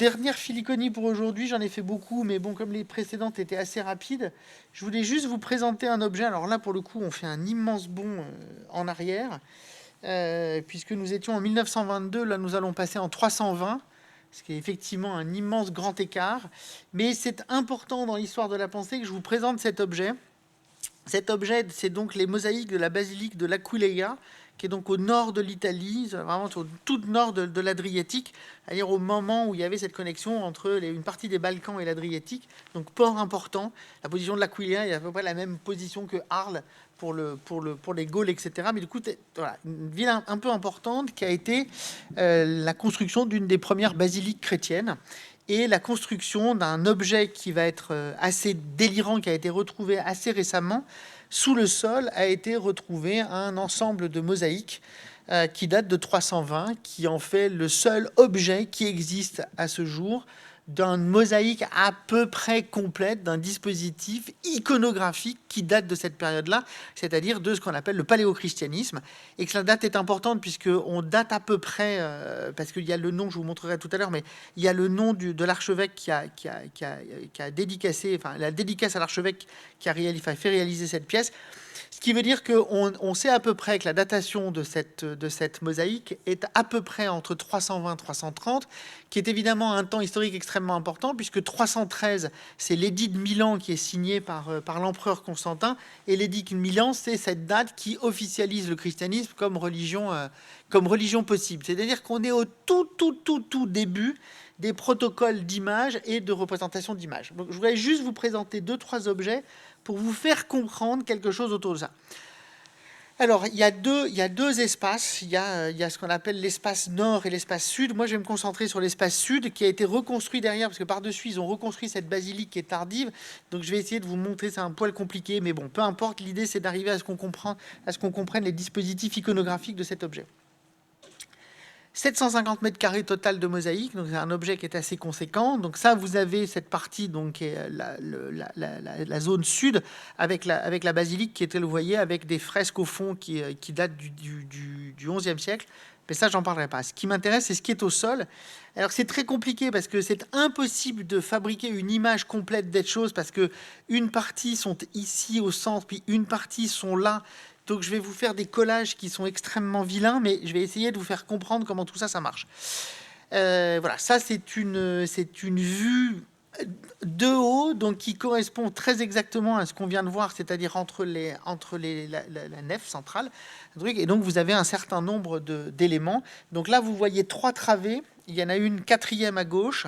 dernière Filiconie pour aujourd'hui. J'en ai fait beaucoup, mais bon, comme les précédentes étaient assez rapides, je voulais juste vous présenter un objet. Alors là, pour le coup, on fait un immense bond en arrière, puisque nous étions en 1922. Là, nous allons passer en 320, ce qui est effectivement un immense grand écart. Mais c'est important dans l'histoire de la pensée que je vous présente cet objet. Cet objet, c'est donc les mosaïques de la basilique de l'Aquileia, qui est donc au nord de l'Italie, vraiment au tout nord de l'Adriatique, c'est-à-dire au moment où il y avait cette connexion entre une partie des Balkans et l'Adriatique, donc port important. La position de l'Aquileia est à peu près la même position que Arles pour les Gaules, etc. Mais du coup, voilà, une ville un peu importante qui a été la construction d'une des premières basiliques chrétiennes et la construction d'un objet qui va être assez délirant, qui a été retrouvé assez récemment. Sous le sol a été retrouvé un ensemble de mosaïques qui date de 320, qui en fait le seul objet qui existe à ce jour d'une mosaïque à peu près complète, d'un dispositif iconographique qui date de cette période-là, c'est-à-dire de ce qu'on appelle le paléochristianisme, et que la date est importante puisqu'on date à peu près, parce qu'il y a le nom, je vous montrerai tout à l'heure, mais il y a le nom de l'archevêque qui a dédicacé, enfin la dédicace à l'archevêque qui a fait réaliser cette pièce. Ce qui veut dire qu'on sait à peu près que la datation de cette mosaïque est à peu près entre 320 et 330, qui est évidemment un temps historique extrêmement important, puisque 313, c'est l'édit de Milan qui est signé par l'empereur Constantin, et l'édit de Milan, c'est cette date qui officialise le christianisme comme religion possible. C'est-à-dire qu'on est au tout début des protocoles d'image et de représentation d'image. Donc, je voudrais juste vous présenter 2-3 objets pour vous faire comprendre quelque chose autour de ça. Alors, il y a deux espaces. Il y a ce qu'on appelle l'espace nord et l'espace sud. Moi, je vais me concentrer sur l'espace sud qui a été reconstruit derrière, parce que par-dessus, ils ont reconstruit cette basilique qui est tardive. Donc, je vais essayer de vous montrer, c'est un poil compliqué, mais bon, peu importe. L'idée, c'est d'arriver à ce qu'on comprenne les dispositifs iconographiques de cet objet. 750 mètres carrés total de mosaïque, donc c'est un objet qui est assez conséquent. Donc ça, vous avez cette partie, donc qui est la zone sud, avec la basilique qui était, vous voyez, avec des fresques au fond qui datent du XIe siècle. Mais ça, j'en parlerai pas. Ce qui m'intéresse, c'est ce qui est au sol. Alors c'est très compliqué parce que c'est impossible de fabriquer une image complète des choses, parce que une partie sont ici au centre, puis une partie sont là. Donc je vais vous faire des collages qui sont extrêmement vilains, mais je vais essayer de vous faire comprendre comment tout ça, ça marche. Voilà, ça c'est une vue de haut, donc qui correspond très exactement à ce qu'on vient de voir, c'est-à-dire entre la nef centrale, et donc vous avez un certain nombre d'éléments. Donc là, vous voyez 3 travées, il y en a une 4e à gauche,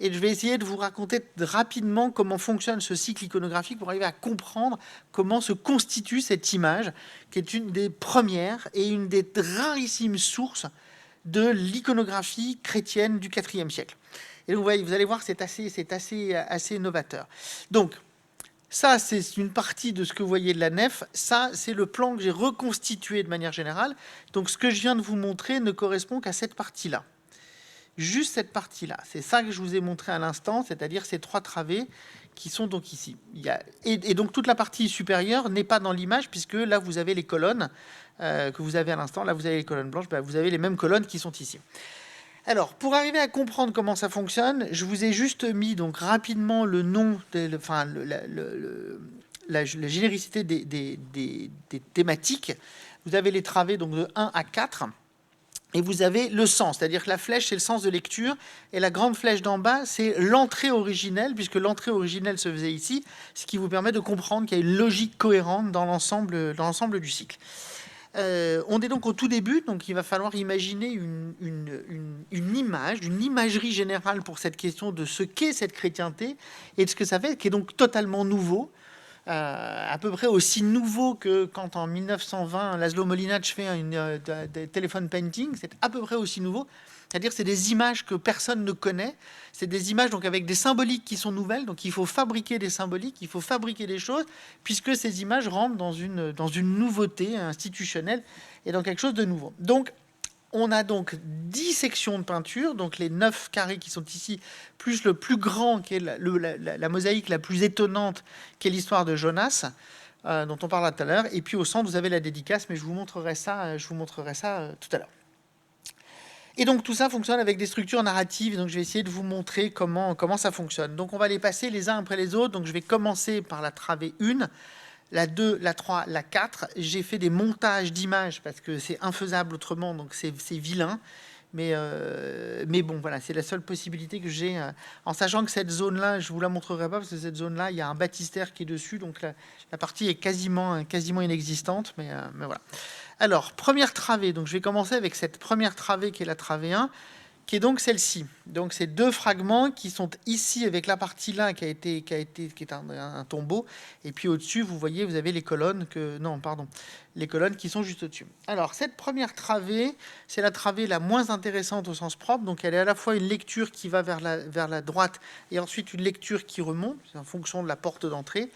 et je vais essayer de vous raconter rapidement comment fonctionne ce cycle iconographique pour arriver à comprendre comment se constitue cette image, qui est une des premières et une des rarissimes sources de l'iconographie chrétienne du IVe siècle. Et donc, vous allez voir, c'est assez novateur. Donc, ça, c'est une partie de ce que vous voyez de la nef. Ça, c'est le plan que j'ai reconstitué de manière générale. Donc, ce que je viens de vous montrer ne correspond qu'à cette partie-là. Juste cette partie-là. C'est ça que je vous ai montré à l'instant, c'est-à-dire ces 3 travées qui sont donc ici. Et donc, toute la partie supérieure n'est pas dans l'image, puisque là, vous avez les colonnes que vous avez à l'instant. Là, vous avez les colonnes blanches. Vous avez les mêmes colonnes qui sont ici. Alors, pour arriver à comprendre comment ça fonctionne, je vous ai juste mis donc rapidement le nom, la généricité des thématiques. Vous avez les travées donc de 1 à 4. Et vous avez le sens, c'est-à-dire que la flèche, c'est le sens de lecture, et la grande flèche d'en bas, c'est l'entrée originelle, puisque l'entrée originelle se faisait ici, ce qui vous permet de comprendre qu'il y a une logique cohérente dans l'ensemble du cycle. On est donc au tout début, donc il va falloir imaginer une image, une imagerie générale pour cette question de ce qu'est cette chrétienté et de ce que ça fait, qui est donc totalement nouveau. À peu près aussi nouveau que quand en 1920 Laszlo Molinacz fait des téléphone painting, c'est à peu près aussi nouveau. C'est-à-dire c'est des images que personne ne connaît, c'est des images donc avec des symboliques qui sont nouvelles, donc il faut fabriquer des symboliques, il faut fabriquer des choses, puisque ces images rentrent dans une nouveauté institutionnelle et dans quelque chose de nouveau. Donc on a donc 10 sections de peinture, donc les 9 carrés qui sont ici, plus le plus grand, qui est la mosaïque la plus étonnante, qui est l'histoire de Jonas, dont on parlera tout à l'heure. Et puis au centre, vous avez la dédicace, mais je vous montrerai ça tout à l'heure. Et donc tout ça fonctionne avec des structures narratives. Donc je vais essayer de vous montrer comment ça fonctionne. Donc on va les passer les uns après les autres. Donc je vais commencer par la travée 1, la 2, la 3, la 4. J'ai fait des montages d'images parce que c'est infaisable autrement, donc c'est vilain. Mais bon, voilà, c'est la seule possibilité que j'ai. En sachant que cette zone-là, je ne vous la montrerai pas, parce que cette zone-là, il y a un baptistère qui est dessus, donc la partie est quasiment inexistante, mais voilà. Alors, première travée, donc je vais commencer avec cette première travée qui est la travée 1, qui est donc celle-ci. Donc, c'est deux fragments qui sont ici avec la partie là qui est un tombeau. Et puis au-dessus, vous voyez, vous avez les colonnes les colonnes qui sont juste au-dessus. Alors, cette première travée, c'est la travée la moins intéressante au sens propre. Donc, elle est à la fois une lecture qui va vers la droite et ensuite une lecture qui remonte en fonction de la porte d'entrée.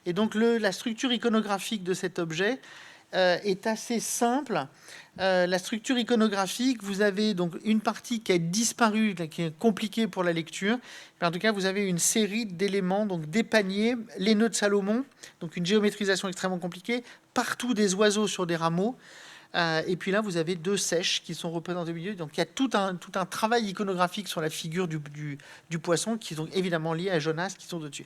Et donc, la structure iconographique de cet objet est assez simple. La structure iconographique, vous avez donc une partie qui a disparu, qui est compliquée pour la lecture. Mais en tout cas, vous avez une série d'éléments, donc des paniers, les nœuds de Salomon, donc une géométrisation extrêmement compliquée, partout des oiseaux sur des rameaux. Et puis là, vous avez deux sèches qui sont représentées au milieu. Donc il y a tout un travail iconographique sur la figure du poisson, qui sont évidemment liés à Jonas, qui sont dessus.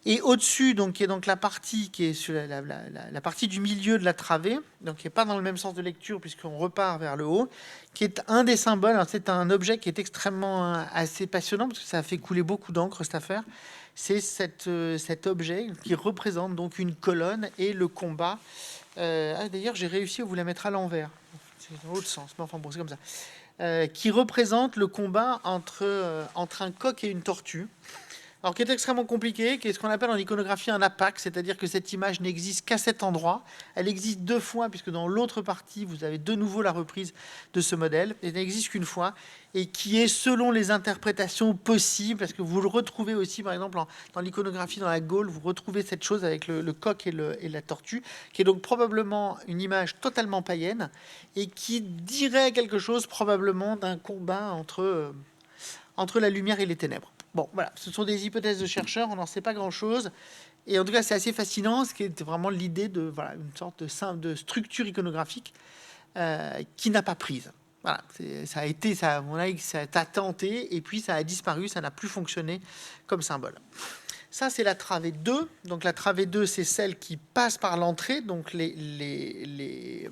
Et au-dessus, donc, qui est donc la partie qui est sur la partie du milieu de la travée, donc qui n'est pas dans le même sens de lecture puisqu'on repart vers le haut, qui est un des symboles. Alors, c'est un objet qui est extrêmement assez passionnant parce que ça a fait couler beaucoup d'encre cette affaire. C'est cet objet qui représente donc une colonne et le combat. D'ailleurs, j'ai réussi à vous la mettre à l'envers. C'est dans l'autre sens, mais enfin bon, c'est comme ça. Qui représente le combat entre un coq et une tortue. Alors, qui est extrêmement compliqué, qui est ce qu'on appelle en iconographie un apax, c'est-à-dire que cette image n'existe qu'à cet endroit. Elle existe deux fois, puisque dans l'autre partie, vous avez de nouveau la reprise de ce modèle. Elle n'existe qu'une fois, et qui est selon les interprétations possibles, parce que vous le retrouvez aussi, par exemple, dans l'iconographie dans la Gaule, vous retrouvez cette chose avec le coq et la tortue, qui est donc probablement une image totalement païenne, et qui dirait quelque chose probablement d'un combat entre la lumière et les ténèbres. Bon, voilà, ce sont des hypothèses de chercheurs, on n'en sait pas grand-chose. Et en tout cas, c'est assez fascinant, ce qui est vraiment l'idée de une sorte de structure iconographique qui n'a pas prise. Voilà, ça a tenté, et puis ça a disparu, ça n'a plus fonctionné comme symbole. Ça, c'est la travée 2. Donc la travée 2, c'est celle qui passe par l'entrée. Donc les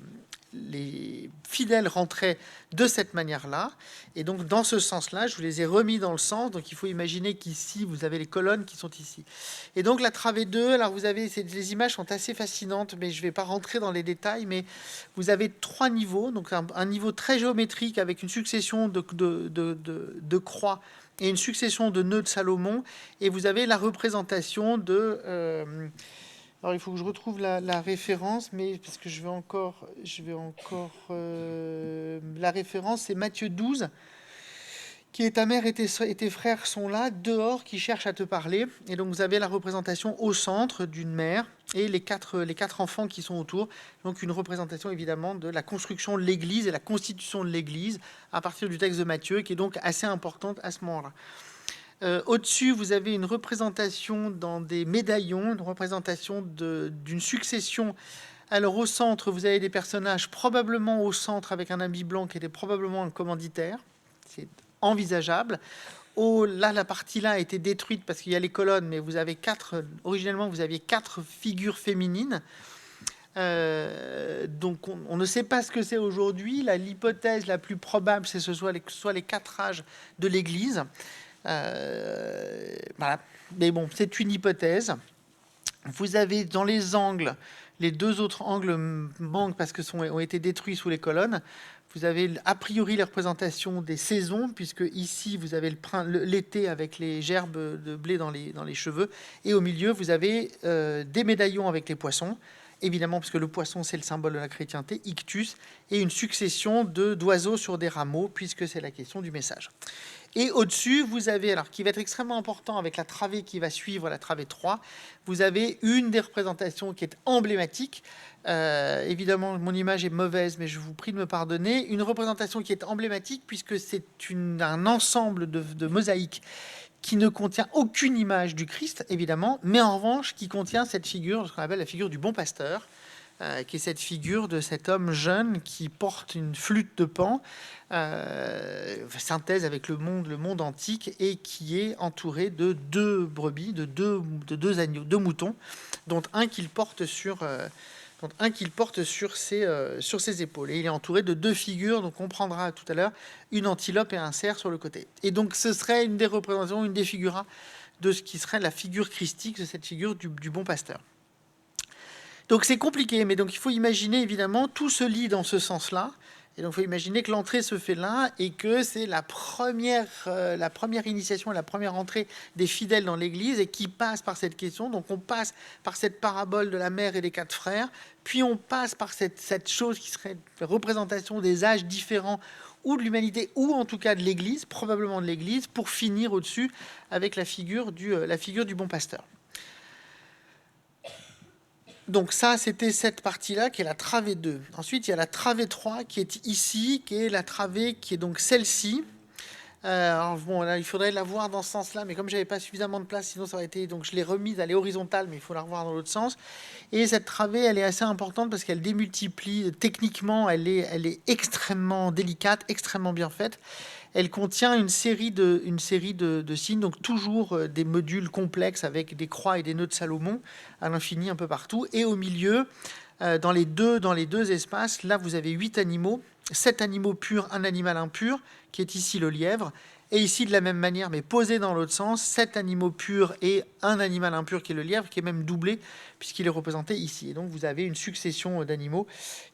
fidèles rentraient de cette manière-là. Et donc, dans ce sens-là, je vous les ai remis dans le sens. Donc, il faut imaginer qu'ici, vous avez les colonnes qui sont ici. Et donc, la travée 2, alors vous avez, les images sont assez fascinantes, mais je ne vais pas rentrer dans les détails, mais vous avez 3 niveaux. Donc, un niveau très géométrique avec une succession de croix et une succession de nœuds de Salomon. Et vous avez la représentation de... alors, il faut que je retrouve la référence, mais parce que la référence, c'est Matthieu 12, qui est ta mère et tes frères sont là, dehors, qui cherchent à te parler. Et donc, vous avez la représentation au centre d'une mère et les quatre enfants qui sont autour. Donc, une représentation, évidemment, de la construction de l'Église et la constitution de l'Église à partir du texte de Matthieu, qui est donc assez importante à ce moment-là. Au-dessus, vous avez une représentation dans des médaillons, une représentation d'une succession. Alors, au centre, vous avez des personnages probablement au centre avec un habit blanc qui était probablement un commanditaire. C'est envisageable. Là, la partie là a été détruite parce qu'il y a les colonnes, mais vous avez originellement, vous aviez 4 figures féminines. Donc, on ne sait pas ce que c'est aujourd'hui. L'hypothèse la plus probable, c'est que ce soit les 4 âges de l'Église. Voilà. Mais bon, c'est une hypothèse. Vous avez dans les angles, les 2 autres angles manquent parce que ont été détruits sous les colonnes. Vous avez a priori les représentations des saisons, puisque ici vous avez l'été avec les gerbes de blé dans les cheveux, et au milieu vous avez des médaillons avec les poissons, évidemment parce que le poisson c'est le symbole de la chrétienté, ictus, et une succession d'oiseaux sur des rameaux, puisque c'est la question du message. Et au-dessus, vous avez, alors qui va être extrêmement important avec la travée qui va suivre, la travée 3, vous avez une des représentations qui est emblématique. Évidemment, mon image est mauvaise, mais je vous prie de me pardonner. Une représentation qui est emblématique puisque c'est un ensemble de mosaïques qui ne contient aucune image du Christ, évidemment, mais en revanche qui contient cette figure, ce qu'on appelle la figure du bon pasteur, qui est cette figure de cet homme jeune qui porte une flûte de Pan, synthèse avec le monde antique, et qui est entouré de 2 brebis, de deux agneaux, 2 moutons, dont un qu'il porte sur ses épaules. Et il est entouré de 2 figures, donc on prendra tout à l'heure une antilope et un cerf sur le côté. Et donc ce serait une des représentations, une des figuras de ce qui serait la figure christique, de cette figure du bon pasteur. Donc c'est compliqué, mais donc il faut imaginer, évidemment, tout se lie dans ce sens-là. Et donc il faut imaginer que l'entrée se fait là et que c'est la première initiation, la première entrée des fidèles dans l'Église, et qui passe par cette question. Donc on passe par cette parabole de la mère et des 4 frères, puis on passe par cette chose qui serait la représentation des âges différents ou de l'humanité, ou en tout cas de l'Église, probablement de l'Église, pour finir au-dessus avec la figure du bon pasteur. Donc ça, c'était cette partie-là qui est la travée 2. Ensuite, il y a la travée 3 qui est ici, qui est la travée qui est donc celle-ci. Alors bon, là, il faudrait la voir dans ce sens-là, mais comme j'avais pas suffisamment de place, sinon ça aurait été... Donc je l'ai remise, elle est horizontale, mais il faut la revoir dans l'autre sens. Et cette travée, elle est assez importante parce qu'elle démultiplie. Techniquement, elle est extrêmement délicate, extrêmement bien faite. Elle contient une série de signes, donc toujours des modules complexes avec des croix et des nœuds de Salomon à l'infini un peu partout. Et au milieu, dans les deux espaces, là vous avez 8 animaux, 7 animaux purs, un animal impur, qui est ici le lièvre. Et ici, de la même manière, mais posé dans l'autre sens, 7 animaux purs et un animal impur qui est le lièvre, qui est même doublé, puisqu'il est représenté ici. Et donc, vous avez une succession d'animaux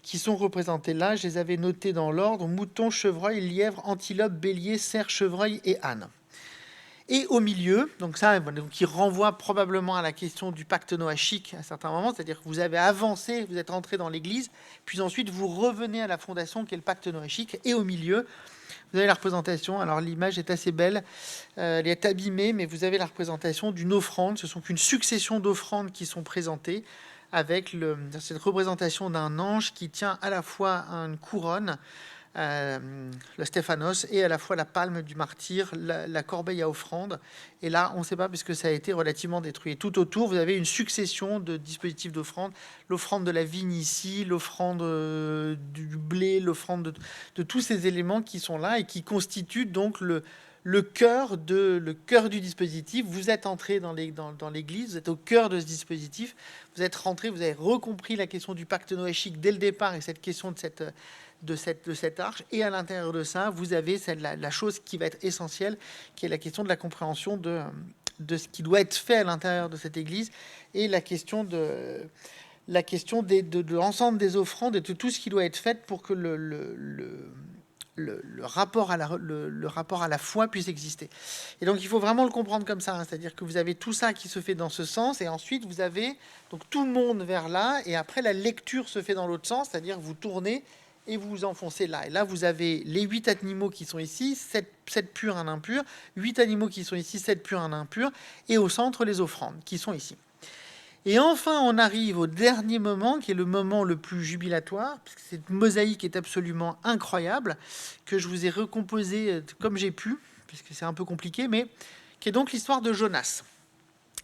qui sont représentés là. Je les avais notés dans l'ordre: mouton, chevreuil, lièvre, antilope, bélier, cerf, chevreuil et âne. Et au milieu, donc ça, qui renvoie probablement à la question du pacte noachique à certains moments, c'est-à-dire que vous avez avancé, vous êtes entré dans l'Église, puis ensuite vous revenez à la fondation qui est le pacte noachique, et au milieu, vous avez la représentation. Alors l'image est assez belle, elle est abîmée, mais vous avez la représentation d'une offrande. Ce sont qu'une succession d'offrandes qui sont présentées, avec cette représentation d'un ange qui tient à la fois une couronne, le Stéphanos, et à la fois la palme du martyr, la corbeille à offrande. Et là, on ne sait pas, puisque ça a été relativement détruit. Et tout autour, vous avez une succession de dispositifs d'offrande. L'offrande de la vigne ici, l'offrande du blé, l'offrande de tous ces éléments qui sont là et qui constituent donc le cœur du dispositif. Vous êtes entré dans l'Église, vous êtes au cœur de ce dispositif. Vous êtes rentré, vous avez recompris la question du pacte noachique dès le départ, et cette question de cette arche, et à l'intérieur de ça, vous avez la chose qui va être essentielle, qui est la question de la compréhension de ce qui doit être fait à l'intérieur de cette Église, et la question de l'ensemble des offrandes et de tout ce qui doit être fait pour que le rapport à la foi puisse exister. Et donc il faut vraiment le comprendre comme ça, hein, c'est-à-dire que vous avez tout ça qui se fait dans ce sens, et ensuite vous avez donc tout le monde vers là, et après la lecture se fait dans l'autre sens, c'est-à-dire que vous tournez et vous vous enfoncez là. Et là, vous avez les 8 animaux qui sont ici, 7 purs, un impur, 8 animaux qui sont ici, 7 purs, un impur, et au centre, les offrandes qui sont ici. Et enfin, on arrive au dernier moment, qui est le moment le plus jubilatoire, parce que cette mosaïque est absolument incroyable, que je vous ai recomposée comme j'ai pu, puisque c'est un peu compliqué, mais qui est donc l'histoire de Jonas.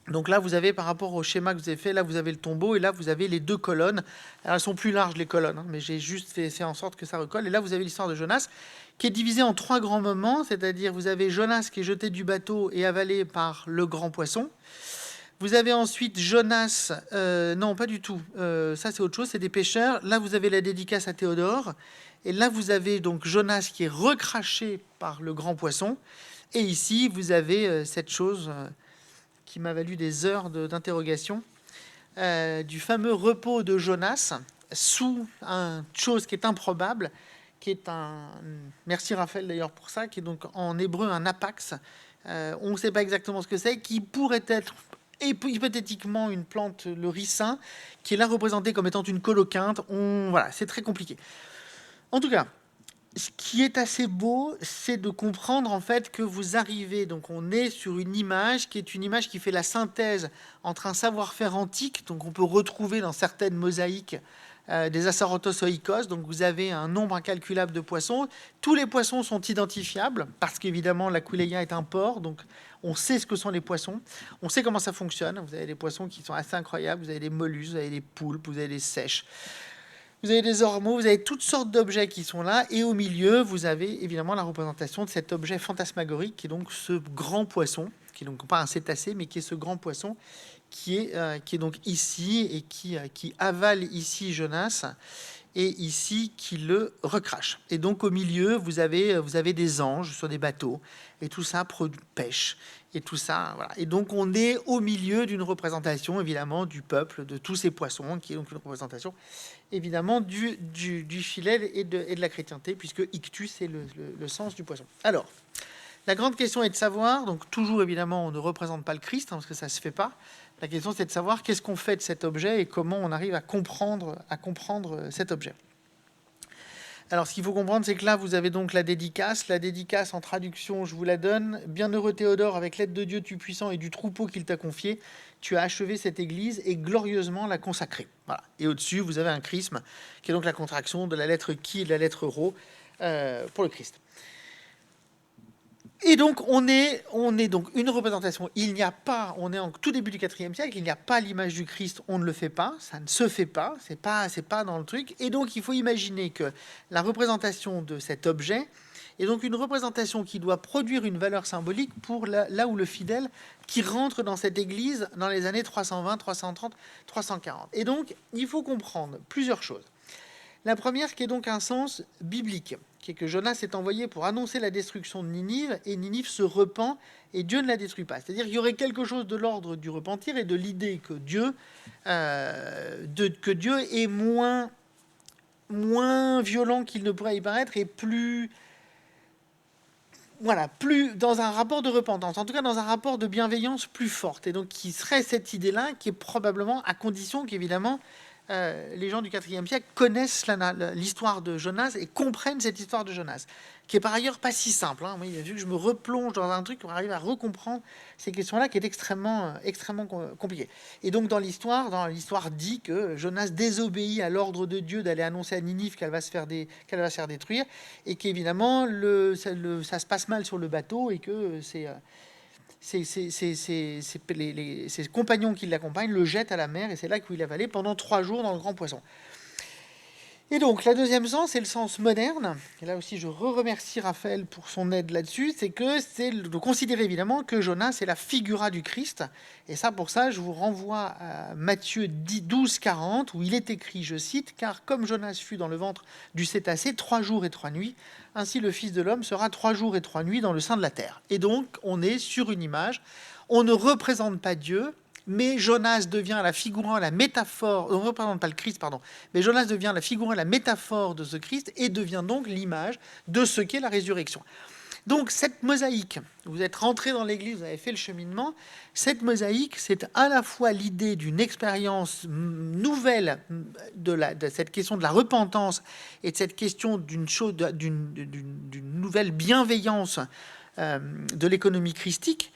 Donc là, vous avez, par rapport au schéma que vous avez fait, là, vous avez le tombeau, et là, vous avez les 2 colonnes. Alors, elles sont plus larges, les colonnes, hein, mais j'ai juste fait en sorte que ça recolle. Et là, vous avez l'histoire de Jonas, qui est divisée en 3 grands moments, c'est-à-dire, vous avez Jonas qui est jeté du bateau et avalé par le grand poisson. Vous avez ensuite Jonas... non, pas du tout. Ça, c'est autre chose, c'est des pêcheurs. Là, vous avez la dédicace à Théodore. Et là, vous avez donc Jonas qui est recraché par le grand poisson. Et ici, vous avez cette chose... qui m'a valu des heures d'interrogation, du fameux repos de Jonas, sous une chose qui est improbable, qui est merci Raphaël d'ailleurs pour ça, qui est donc en hébreu un apax, on ne sait pas exactement ce que c'est, qui pourrait être hypothétiquement une plante, le ricin, qui est là représentée comme étant une coloquinte. Voilà, c'est très compliqué. En tout cas, ce qui est assez beau, c'est de comprendre en fait que vous arrivez, donc on est sur une image qui est une image qui fait la synthèse entre un savoir-faire antique, donc on peut retrouver dans certaines mosaïques des Asarotozoikos, donc vous avez un nombre incalculable de poissons. Tous les poissons sont identifiables, parce qu'évidemment l'Aquileia est un port, donc on sait ce que sont les poissons, on sait comment ça fonctionne. Vous avez des poissons qui sont assez incroyables, vous avez des mollusques, vous avez des poulpes, vous avez des sèches, vous avez des ormeaux, vous avez toutes sortes d'objets qui sont là, et au milieu, vous avez évidemment la représentation de cet objet fantasmagorique, qui est donc ce grand poisson, qui est donc pas un cétacé, mais qui est ce grand poisson, qui est donc ici, et qui avale ici Jonas, et ici qui le recrache. Et donc au milieu, vous avez des anges sur des bateaux, et tout ça pêche, et tout ça, voilà. Et donc on est au milieu d'une représentation, évidemment, du peuple, de tous ces poissons, qui est donc une représentation, évidemment, du Philèle et de la chrétienté, puisque ictus, c'est le sens du poisson. Alors, la grande question est de savoir, donc toujours, évidemment, on ne représente pas le Christ, parce que ça ne se fait pas. La question, c'est de savoir qu'est-ce qu'on fait de cet objet et comment on arrive à comprendre cet objet. Alors, ce qu'il faut comprendre, c'est que là, vous avez donc la dédicace. La dédicace, en traduction, je vous la donne. « Bienheureux Théodore, avec l'aide de Dieu Tout-Puissant et du troupeau qu'il t'a confié, tu as achevé cette église et glorieusement la consacrée. » Voilà. Et au-dessus, vous avez un chrisme, qui est donc la contraction de la lettre qui et de la lettre rho pour le Christ. Et donc, on est donc une représentation. Il n'y a pas, on est en tout début du IVe siècle, il n'y a pas l'image du Christ, on ne le fait pas, ça ne se fait pas, c'est pas dans le truc. Et donc, il faut imaginer que la représentation de cet objet est donc une représentation qui doit produire une valeur symbolique pour là où le fidèle qui rentre dans cette église dans les années 320, 330, 340. Et donc, il faut comprendre plusieurs choses. La première, qui est donc un sens biblique, qui est que Jonas est envoyé pour annoncer la destruction de Ninive, et Ninive se repent, et Dieu ne la détruit pas. C'est-à-dire qu'il y aurait quelque chose de l'ordre du repentir et de l'idée que Dieu est moins violent qu'il ne pourrait y paraître, et plus dans un rapport de repentance, en tout cas dans un rapport de bienveillance plus forte. Et donc, qui serait cette idée-là, qui est probablement, à condition qu'évidemment, les gens du IVe siècle connaissent l'histoire de Jonas et comprennent cette histoire de Jonas, qui est par ailleurs pas si simple. Moi, il a vu que je me replonge dans un truc pour arriver à recomprendre ces questions-là, qui est extrêmement compliqué. Et donc, dans l'histoire dit que Jonas désobéit à l'ordre de Dieu d'aller annoncer à Ninive qu'elle va se faire détruire, et qu'évidemment, ça se passe mal sur le bateau, et que ses compagnons qui l'accompagnent le jettent à la mer, et c'est là qu'il est avalé pendant 3 jours dans le grand poisson. Et donc, la deuxième sens, c'est le sens moderne. Et là aussi, je remercie Raphaël pour son aide là-dessus. C'est de considérer évidemment que Jonas est la figura du Christ. Et ça, pour ça, je vous renvoie à Matthieu 12, 40, où il est écrit, je cite, « Car comme Jonas fut dans le ventre du cétacé 3 jours et 3 nuits, ainsi le Fils de l'homme sera 3 jours et 3 nuits dans le sein de la terre. » Et donc, on est sur une image. On ne représente pas Dieu, mais Jonas devient la figurant, la métaphore, on ne représente pas le Christ, pardon, mais Jonas devient la figurant, la métaphore de ce Christ, et devient donc l'image de ce qu'est la résurrection. Donc cette mosaïque, vous êtes rentré dans l'église, vous avez fait le cheminement, cette mosaïque, c'est à la fois l'idée d'une expérience nouvelle de cette question de la repentance, et de cette question d'une nouvelle bienveillance de l'économie christique,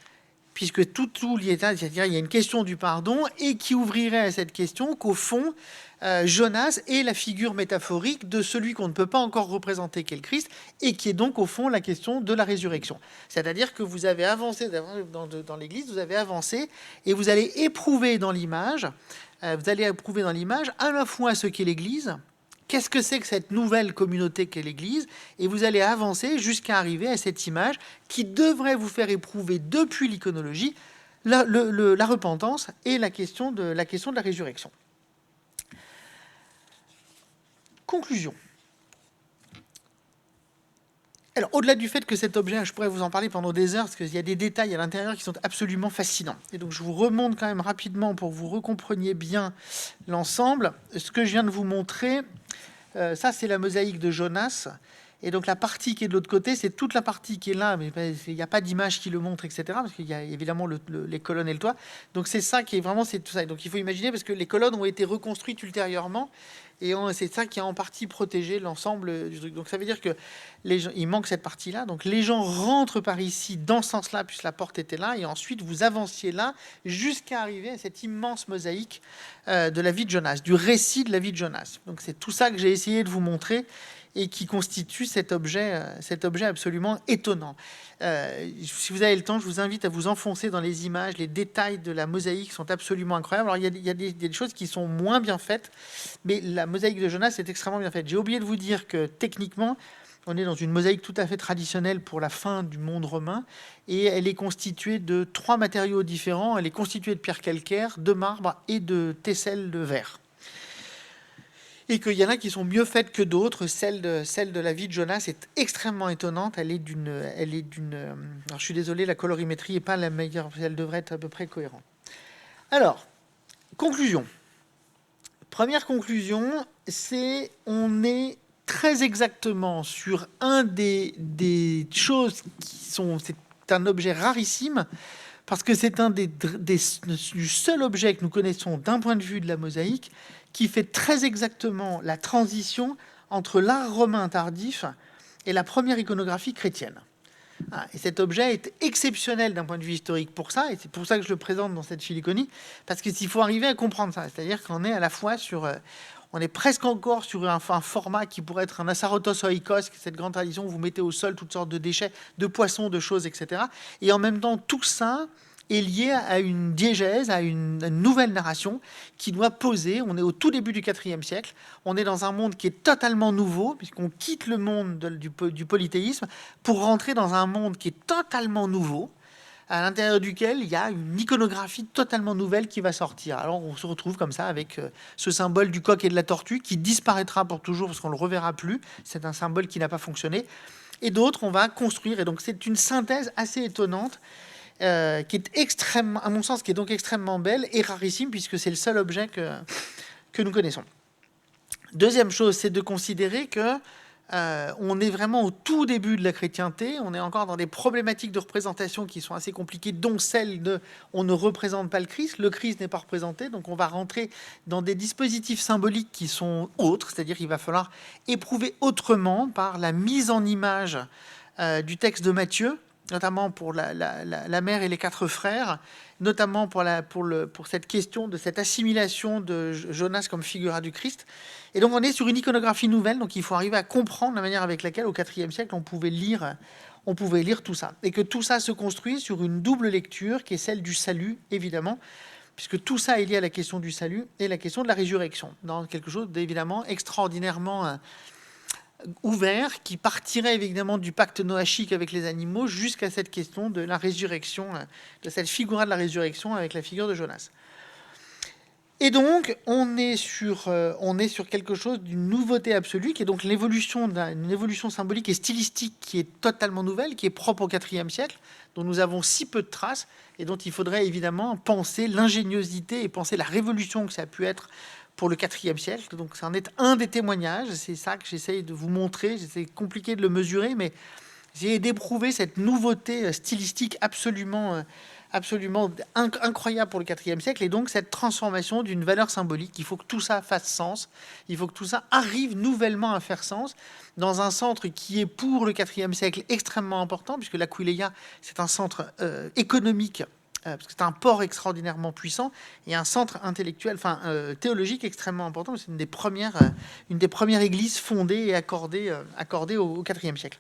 puisque tout lié, c'est-à-dire il y a une question du pardon, et qui ouvrirait à cette question qu'au fond, Jonas est la figure métaphorique de celui qu'on ne peut pas encore représenter, qu'est le Christ, et qui est donc au fond la question de la résurrection. C'est-à-dire que vous avez avancé dans l'Église, vous avez avancé, et vous allez éprouver dans l'image, à la fois ce qu'est l'Église, qu'est-ce que c'est que cette nouvelle communauté qu'est l'Église, et vous allez avancer jusqu'à arriver à cette image qui devrait vous faire éprouver depuis l'iconologie la repentance et la question de la résurrection. Conclusion. Alors, au-delà du fait que cet objet, je pourrais vous en parler pendant des heures, parce qu'il y a des détails à l'intérieur qui sont absolument fascinants. Et donc, je vous remonte quand même rapidement pour que vous recompreniez bien l'ensemble. Ce que je viens de vous montrer, ça, c'est la mosaïque de Jonas. Et donc la partie qui est de l'autre côté, c'est toute la partie qui est là, mais il n'y a pas d'image qui le montre, etc. Parce qu'il y a évidemment les colonnes et le toit. Donc c'est ça qui est vraiment, c'est tout ça. Donc il faut imaginer, parce que les colonnes ont été reconstruites ultérieurement, et c'est ça qui a en partie protégé l'ensemble du truc. Donc ça veut dire que les gens, il manque cette partie-là. Donc les gens rentrent par ici dans ce sens-là, puisque la porte était là, et ensuite vous avanciez là jusqu'à arriver à cette immense mosaïque de la vie de Jonas, du récit de la vie de Jonas. Donc c'est tout ça que j'ai essayé de vous montrer et qui constitue cet objet absolument étonnant. Si vous avez le temps, je vous invite à vous enfoncer dans les images. Les détails de la mosaïque sont absolument incroyables. Alors, il y a des choses qui sont moins bien faites, mais la mosaïque de Jonas est extrêmement bien faite. J'ai oublié de vous dire que, techniquement, on est dans une mosaïque tout à fait traditionnelle pour la fin du monde romain, et elle est constituée de 3 matériaux différents. Elle est constituée de pierre calcaire, de marbre et de tesselle de verre. Et qu'il y en a qui sont mieux faites que d'autres. Celle de la vie de Jonas est extrêmement étonnante. Elle est d'une... Alors, je suis désolé, la colorimétrie n'est pas la meilleure. Elle devrait être à peu près cohérente. Alors, conclusion. Première conclusion, c'est on est très exactement sur un des choses qui sont... C'est un objet rarissime, parce que c'est un du seul objet que nous connaissons d'un point de vue de la mosaïque qui fait très exactement la transition entre l'art romain tardif et la première iconographie chrétienne. Et cet objet est exceptionnel d'un point de vue historique pour ça, et c'est pour ça que je le présente dans cette Chiliconie, parce qu'il faut arriver à comprendre ça. C'est-à-dire qu'on est à la fois sur... on est presque encore sur un format qui pourrait être un asarotos oikos, cette grande tradition où vous mettez au sol toutes sortes de déchets, de poissons, de choses, etc. Et en même temps, tout ça est lié à une diégèse, à une nouvelle narration qui doit poser. On est au tout début du IVe siècle. On est dans un monde qui est totalement nouveau, puisqu'on quitte le monde du polythéisme pour rentrer dans un monde qui est totalement nouveau, à l'intérieur duquel il y a une iconographie totalement nouvelle qui va sortir. Alors on se retrouve comme ça avec ce symbole du coq et de la tortue qui disparaîtra pour toujours parce qu'on ne le reverra plus. C'est un symbole qui n'a pas fonctionné. Et d'autres, on va construire. Et donc c'est une synthèse assez étonnante qui est extrêmement, à mon sens, qui est donc extrêmement belle et rarissime puisque c'est le seul objet que nous connaissons. Deuxième chose, c'est de considérer que on est vraiment au tout début de la chrétienté, on est encore dans des problématiques de représentation qui sont assez compliquées, dont celle de on ne représente pas le Christ n'est pas représenté, donc on va rentrer dans des dispositifs symboliques qui sont autres, c'est-à-dire qu'il va falloir éprouver autrement par la mise en image du texte de Matthieu, notamment pour la mère et les 4 frères, notamment pour cette question de cette assimilation de Jonas comme figura du Christ. Et donc on est sur une iconographie nouvelle, donc il faut arriver à comprendre la manière avec laquelle, au IVe siècle, on pouvait lire tout ça. Et que tout ça se construit sur une double lecture, qui est celle du salut, évidemment, puisque tout ça est lié à la question du salut et la question de la résurrection, dans quelque chose d'évidemment extraordinairement ouvert, qui partirait évidemment du pacte noachique avec les animaux jusqu'à cette question de la résurrection, de cette figure de la résurrection avec la figure de Jonas. Et donc, on est sur quelque chose d'une nouveauté absolue, qui est donc l'évolution d'une évolution symbolique et stylistique qui est totalement nouvelle, qui est propre au IVe siècle, dont nous avons si peu de traces, et dont il faudrait évidemment penser l'ingéniosité et penser la révolution que ça a pu être pour le IVe siècle. Donc, ça en est un des témoignages. C'est ça que j'essaye de vous montrer. C'est compliqué de le mesurer, mais j'ai d'éprouver cette nouveauté stylistique absolument incroyable pour le IVe siècle, et donc cette transformation d'une valeur symbolique. Il faut que tout ça fasse sens, il faut que tout ça arrive nouvellement à faire sens dans un centre qui est pour le IVe siècle extrêmement important, puisque l'Aquileia, c'est un centre économique, parce que c'est un port extraordinairement puissant, et un centre intellectuel, théologique extrêmement important. C'est une des premières églises fondées et accordées au IVe siècle.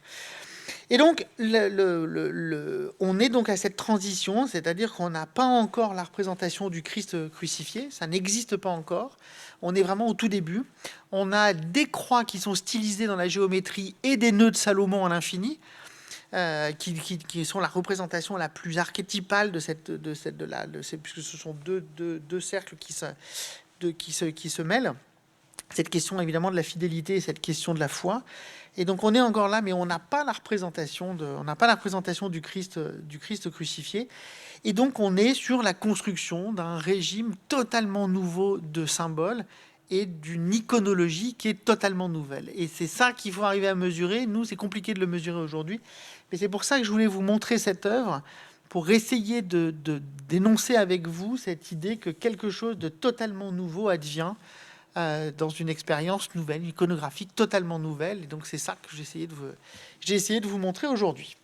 Et donc, on est donc à cette transition, c'est-à-dire qu'on n'a pas encore la représentation du Christ crucifié, ça n'existe pas encore, on est vraiment au tout début. On a des croix qui sont stylisées dans la géométrie et des nœuds de Salomon à l'infini, qui sont la représentation la plus archétypale puisque ce sont deux cercles qui se mêlent. Cette question évidemment de la fidélité et cette question de la foi. Et donc on est encore là, mais on n'a pas la représentation du Christ crucifié. Et donc on est sur la construction d'un régime totalement nouveau de symboles et d'une iconologie qui est totalement nouvelle. Et c'est ça qu'il faut arriver à mesurer. Nous, c'est compliqué de le mesurer aujourd'hui, mais c'est pour ça que je voulais vous montrer cette œuvre, pour essayer de dénoncer avec vous cette idée que quelque chose de totalement nouveau advient dans une expérience nouvelle, iconographique totalement nouvelle. Et donc c'est ça que j'ai essayé de vous montrer aujourd'hui.